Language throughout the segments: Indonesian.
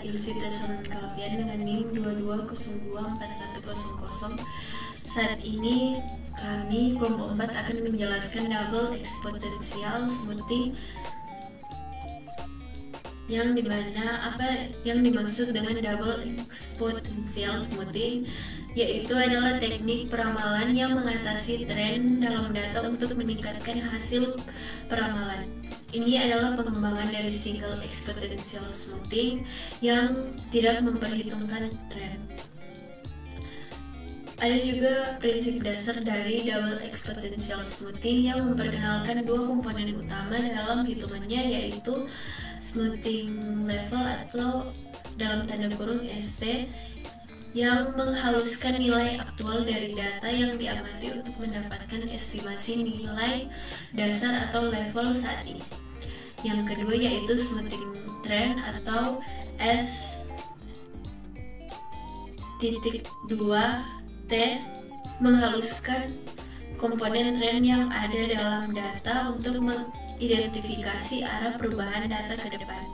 ILSI tes kelapian dengan NIM 22024100. Saat ini kami kelompok 4 akan menjelaskan double exponential smoothing, yang dimana apa yang dimaksud dengan double exponential smoothing, yaitu adalah teknik peramalan yang mengatasi tren dalam data untuk meningkatkan hasil peramalan. Ini adalah pengembangan dari single exponential smoothing yang tidak memperhitungkan tren. Ada juga prinsip dasar dari double exponential smoothing yang memperkenalkan dua komponen utama dalam hitungannya, yaitu smoothing level atau dalam tanda kurung ST, yang menghaluskan nilai aktual dari data yang diamati untuk mendapatkan estimasi nilai dasar atau level saat ini. Yang kedua yaitu smoothing trend atau S.2T, menghaluskan komponen tren yang ada dalam data untuk mengidentifikasi arah perubahan data ke depan.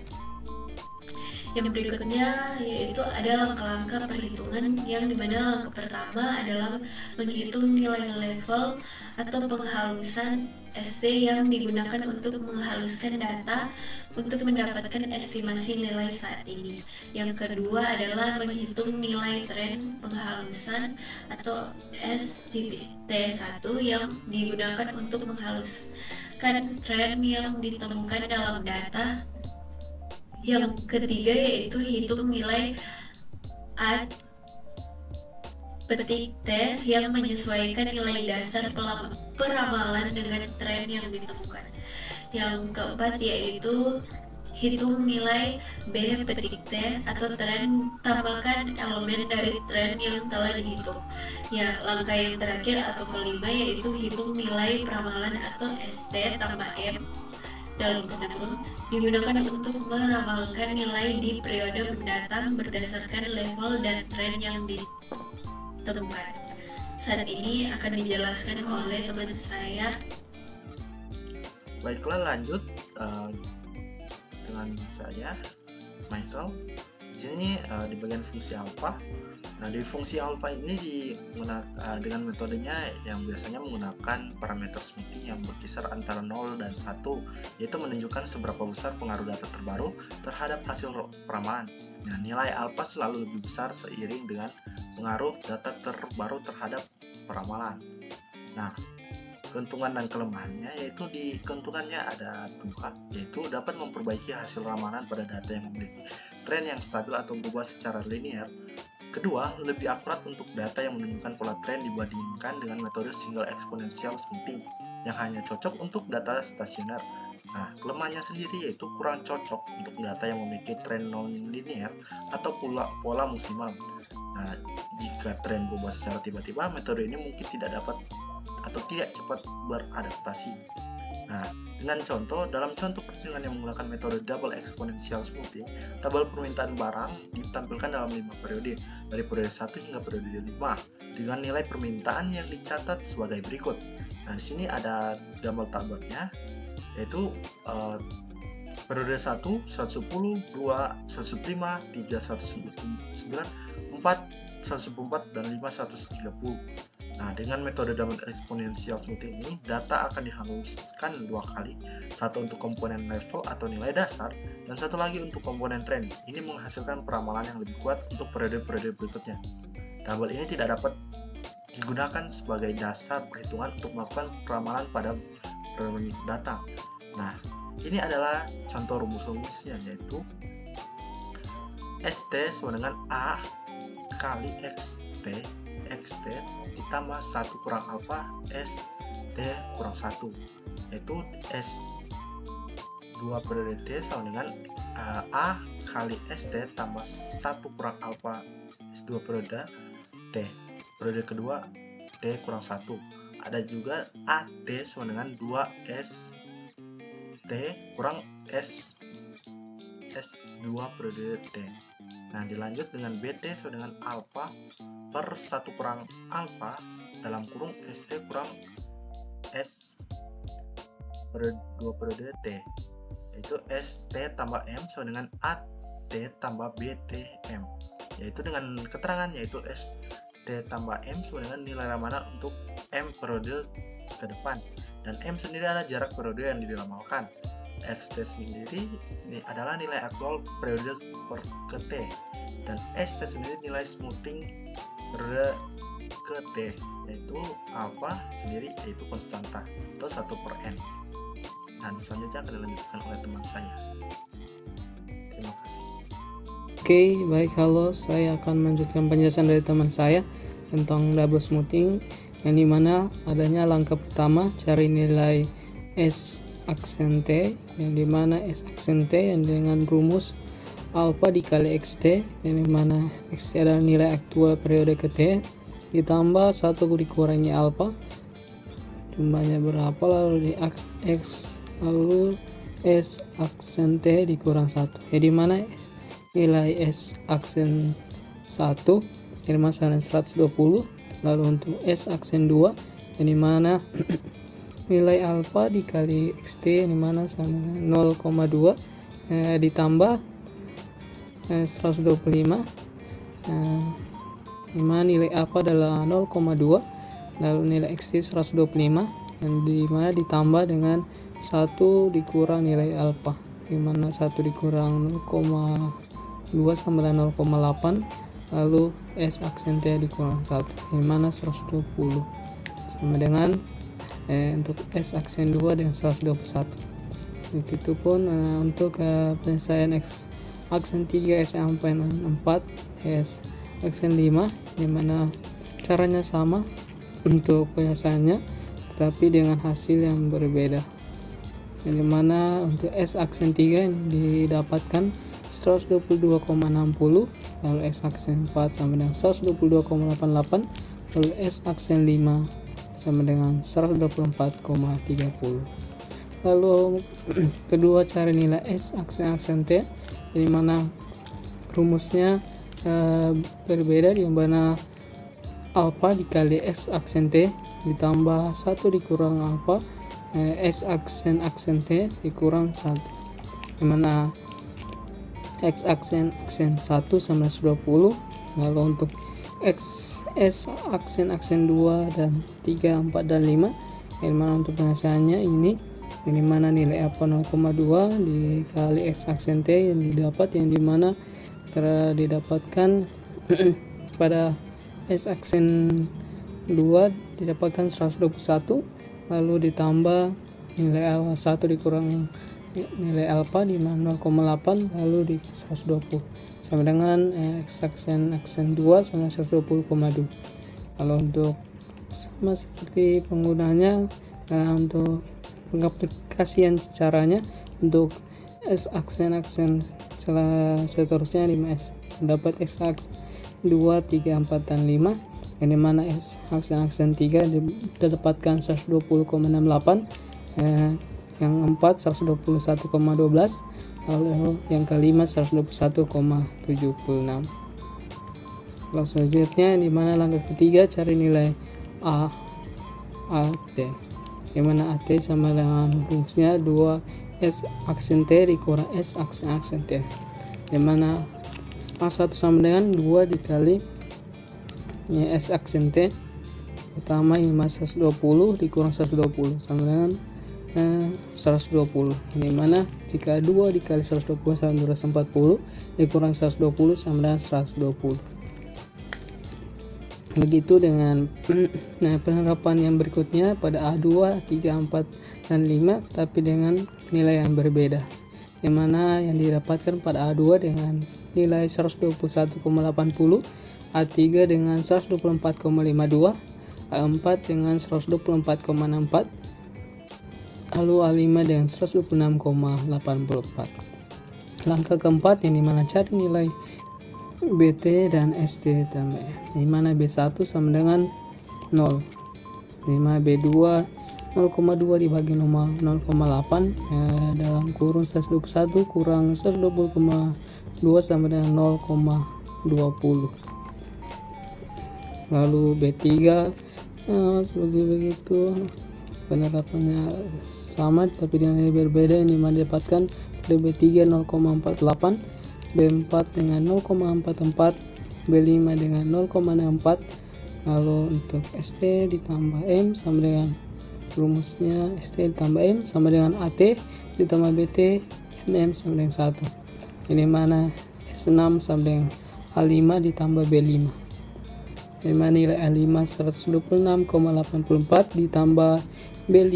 Yang berikutnya yaitu ada langkah-langkah perhitungan, yang dimana langkah pertama adalah menghitung nilai level atau penghalusan ST yang digunakan untuk menghaluskan data untuk mendapatkan estimasi nilai saat ini. Yang kedua adalah menghitung nilai tren penghalusan atau ST1 yang digunakan untuk menghaluskan tren yang ditemukan dalam data. Yang ketiga yaitu hitung nilai A petik T yang menyesuaikan nilai dasar peramalan dengan tren yang ditemukan. Yang keempat yaitu hitung nilai B petik T atau tren, tambahkan elemen dari tren yang telah dihitung. Ya, langkah yang terakhir atau kelima yaitu hitung nilai peramalan atau ST tambah M dalam tanda kurung, digunakan untuk meramalkan nilai di periode mendatang berdasarkan level dan tren yang ditemukan. Saat ini akan dijelaskan oleh teman saya. Baiklah, lanjut dengan saya, Michael. Di sini di bagian fungsi alfa. Nah, di fungsi alfa ini dengan metodenya yang biasanya menggunakan parameter smoothing yang berkisar antara 0 dan 1, yaitu menunjukkan seberapa besar pengaruh data terbaru terhadap hasil peramalan. Nah, nilai alfa selalu lebih besar seiring dengan pengaruh data terbaru terhadap peramalan. Nah, keuntungan dan kelemahannya yaitu di keuntungannya ada dua, yaitu dapat memperbaiki hasil ramalan pada data yang memiliki tren yang stabil atau berubah secara linear. Kedua, lebih akurat untuk data yang menunjukkan pola tren dibandingkan dengan metode single exponential smoothing yang hanya cocok untuk data stasioner. Nah, kelemahannya sendiri yaitu kurang cocok untuk data yang memiliki tren non-linear atau pola musiman. Nah, jika tren berubah secara tiba-tiba, metode ini mungkin tidak dapat atau tidak cepat beradaptasi. Nah, dalam contoh perhitungan yang menggunakan metode double exponential smoothing, tabel permintaan barang ditampilkan dalam 5 periode, dari periode 1 hingga periode 5, dengan nilai permintaan yang dicatat sebagai berikut. Nah, di sini ada gambar tabelnya, yaitu periode 1, 110, 2, 105, 3, 109, 4, 104, dan 5, 130. Nah, dengan metode double exponential smoothing ini, data akan dihaluskan dua kali, satu untuk komponen level atau nilai dasar, dan satu lagi untuk komponen tren. Ini menghasilkan peramalan yang lebih kuat untuk periode-periode berikutnya. Tabel ini tidak dapat digunakan sebagai dasar perhitungan untuk melakukan peramalan pada data. Nah, ini adalah contoh rumus-rumusnya, yaitu ST sama dengan A kali XT ditambah 1 kurang alfa ST kurang 1, yaitu S2 periode T sama dengan A kali ST tambah 1 kurang alfa S2 periode T. Periode kedua T kurang 1. Ada juga AT sama dengan 2 ST kurang S2 periode T. Nah, dilanjut dengan BT sama dengan alfa per 1 kurang alfa dalam kurung ST kurang S per 2 periode T, yaitu ST tambah M sama dengan AT tambah BTM, yaitu dengan keterangan yaitu ST tambah M sama dengan nilai mana untuk M periode ke depan, dan M sendiri adalah jarak periode yang diramalkan. XT sendiri ini adalah nilai aktual periode ke T, dan ST sendiri nilai smoothing periode ke T, yaitu alpha sendiri yaitu konstanta atau 1/n. Dan selanjutnya akan dilanjutkan oleh teman saya. Terima kasih. Oke, baik, halo, saya akan melanjutkan penjelasan dari teman saya tentang double smoothing, yang dimana adanya langkah pertama cari nilai S aksen T, yang dimana S aksen T yang dengan rumus alpha dikali XT, yang dimana XT adalah nilai aktual periode ke T ditambah 1 dikurangi alpha, jumlahnya berapa, lalu di X lalu S aksen T dikurang 1, yang dimana nilai S aksen 1 yang dimana 120, lalu untuk S aksen 2 yang dimana nilai alpha dikali XT yang dimana sama 0,2 ditambah 125, dimana nilai alpha adalah 0,2, lalu nilai XT 125 yang dimana ditambah dengan 1 dikurang nilai alpha, dimana 1 dikurang 0,2 sama dengan 0,8, lalu S aksen T dikurang 1 dimana 120 sama dengan untuk S aksen 2 dengan 121. Begitupun untuk penyelesaian X aksen 3 S sampai 4 S aksen 5, dimana caranya sama untuk penyelesaiannya tapi dengan hasil yang berbeda, yang dimana untuk S aksen 3 yang didapatkan 122,60, lalu S aksen 4 sama dengan 122,88, lalu S aksen 5 sama dengan 124,30. Lalu kedua cari nilai S aksen T, di mana rumusnya berbeda, di mana alpha dikali S aksen T ditambah 1 dikurang alpha S aksen T dikurang 1, di mana X aksen 1 sama 120, lalu untuk S aksen 2 dan 3, 4 dan 5, yang mana untuk penyelesaiannya ini, yang dimana nilai apa 0,2 dikali X aksen T yang didapat, yang dimana didapatkan pada S aksen 2 didapatkan 121, lalu ditambah nilai 1 dikurang nilai alpha di 0,8, lalu di 120 sama dengan X aksen 2 sama 120,2. Lalu untuk sama seperti penggunanya, untuk pengaplikasian caranya untuk S aksen seterusnya 5S terdapat X aksen 2, 3, 4 dan 5, yang dimana S aksen 3 didapatkan 120,68, yang 4 121,12, lalu yang kelima 121,76. Lalu selanjutnya di mana langkah ketiga cari nilai AT, di mana AT sama dengan rumusnya 2 S aksen T dikurang S aksen T, di mana A1 sama dengan 2 dikali S aksen T utama yang 120 dikurang 120 sama dengan 120, dimana jika 2 dikali 120 sama 240 dikurang 120 sama dengan 120. Begitu dengan penerapan yang berikutnya pada A2, 3, 4 dan 5 tapi dengan nilai yang berbeda, yang mana yang didapatkan pada A2 dengan nilai 121,80, A3 dengan 124,52, A4 dengan 124,64, lalu A5 dengan 126,84. Langkah keempat yang dimana cari nilai BT dan ST tambah, dimana B1 sama dengan 0, dimana B2 0,2 dibagi 0,8 dalam kurung 121 kurang 120,2 sama dengan 0,20. Lalu B3 seperti begitu, penerapannya sama tapi dengan nilai berbeda, yang dimana didapatkan pada B3 0,48, B4 dengan 0,44, B5 dengan 0,64. Lalu untuk ST ditambah M sama dengan rumusnya ST ditambah M sama dengan AT ditambah BT MM sama dengan 1. Ini mana S6 sama dengan A5 ditambah B5. Ini mana nilai A5 126,84 ditambah B5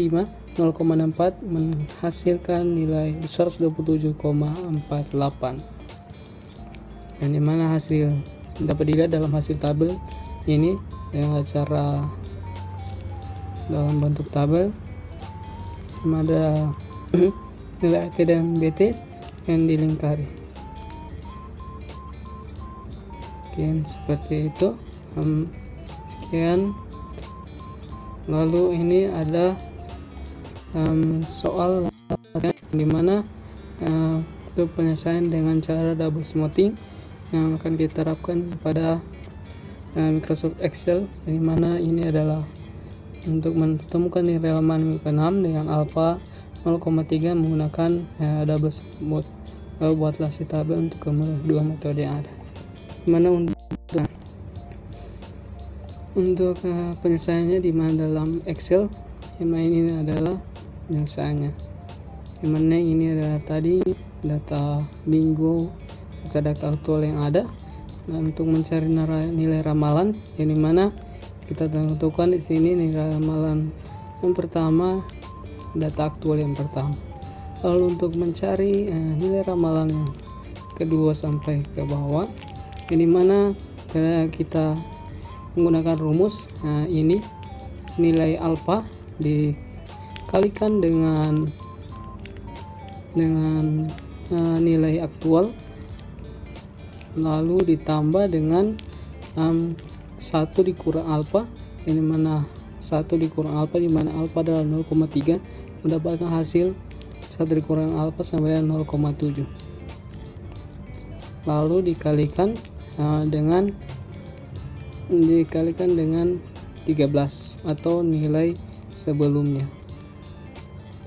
0,64 menghasilkan nilai 127,48. Yang dimana hasil dapat dilihat dalam hasil tabel ini dengan cara dalam bentuk tabel, ada nilai AT dan BT yang dilingkari. Sekian seperti itu. Sekian. Lalu ini ada soal dimana untuk penyelesaian dengan cara double smoothing yang akan kita terapkan pada Microsoft Excel, di mana ini adalah untuk menemukan nilai halaman 6 dengan alpha 0,3 menggunakan double smooth. Lalu buatlah si tabel untuk kedua metode yang ada. Dimana untuk penyelesaiannya di mana dalam Excel, yang ini adalah penyelesaiannya. Dimana ini adalah tadi data minggu serta data aktual yang ada. Nah, untuk mencari nilai ramalan, yang dimana kita tentukan di sini nilai ramalan yang pertama, data aktual yang pertama. Lalu untuk mencari nilai ramalan yang kedua sampai ke bawah, yang dimana kita menggunakan rumus ini nilai alpha dikalikan dengan nilai aktual, lalu ditambah dengan 1 dikurang alpha, yang dimana 1 dikurang alpha dimana alpha adalah 0,3 mendapatkan hasil 1 dikurang alpha sama dengan 0,7, lalu dikalikan dengan 13 atau nilai sebelumnya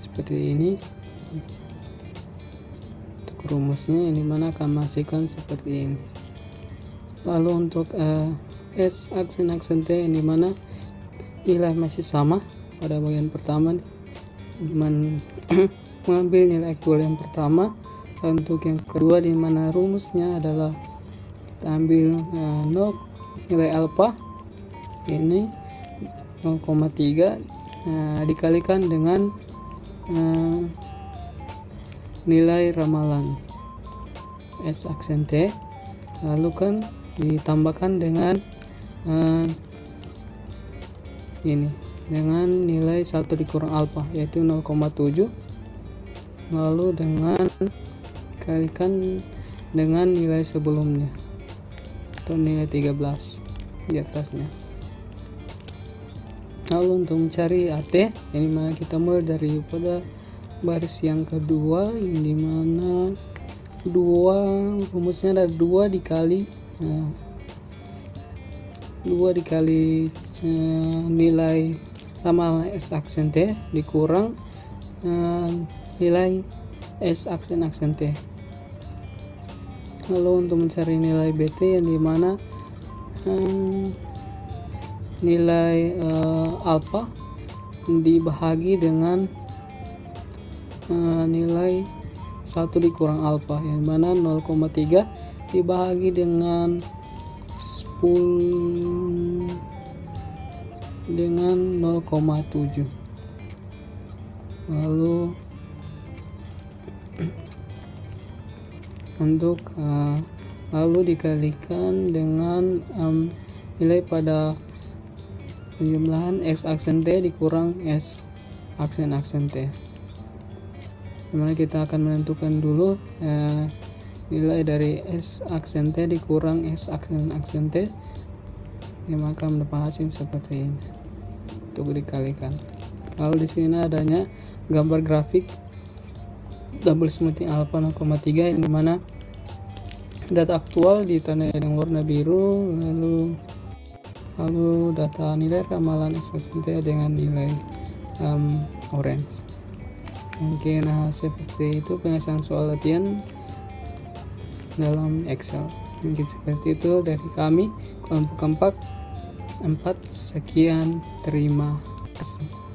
seperti ini. Untuk rumusnya ini mana akan menghasilkan seperti ini. Lalu untuk S aksen T, ini mana nilai masih sama pada bagian pertama, mengambil nilai aktual yang pertama. Untuk yang kedua, di mana rumusnya adalah kita ambil nilai alpha ini 0,3 dikalikan dengan nilai ramalan S aksen T, lalu kan ditambahkan dengan ini dengan nilai 1 dikurang alpha yaitu 0,7, lalu dengan kalikan dengan nilai sebelumnya atau nilai 13 di atasnya. Lalu untuk mencari AT, yang dimana kita mulai dari pada baris yang kedua, yang dimana rumusnya ada 2 dikali nilai ramalan S aksen T dikurang nilai S aksen T. Lalu untuk mencari nilai BT, yang dimana nilai alpha dibahagi dengan nilai 1 dikurang alpha, yang mana 0,3 dibahagi dengan 10 dengan 0,7, lalu untuk lalu dikalikan dengan nilai pada penjumlahan S aksen T dikurang S aksen T, dimana kita akan menentukan dulu nilai dari S aksen T dikurang S aksen T, yang maka mendapat hasil seperti ini untuk dikalikan. Lalu di sini adanya gambar grafik double smoothing alpha 0,3, yang dimana data aktual ditandai dengan warna biru, lalu data nilai ramalan S aksen T dengan nilai orange. Mungkin seperti itu penyelesaian soal latihan. dalam Excel. Mungkin seperti itu dari kami kelompok keempat. Sekian, terima kasih.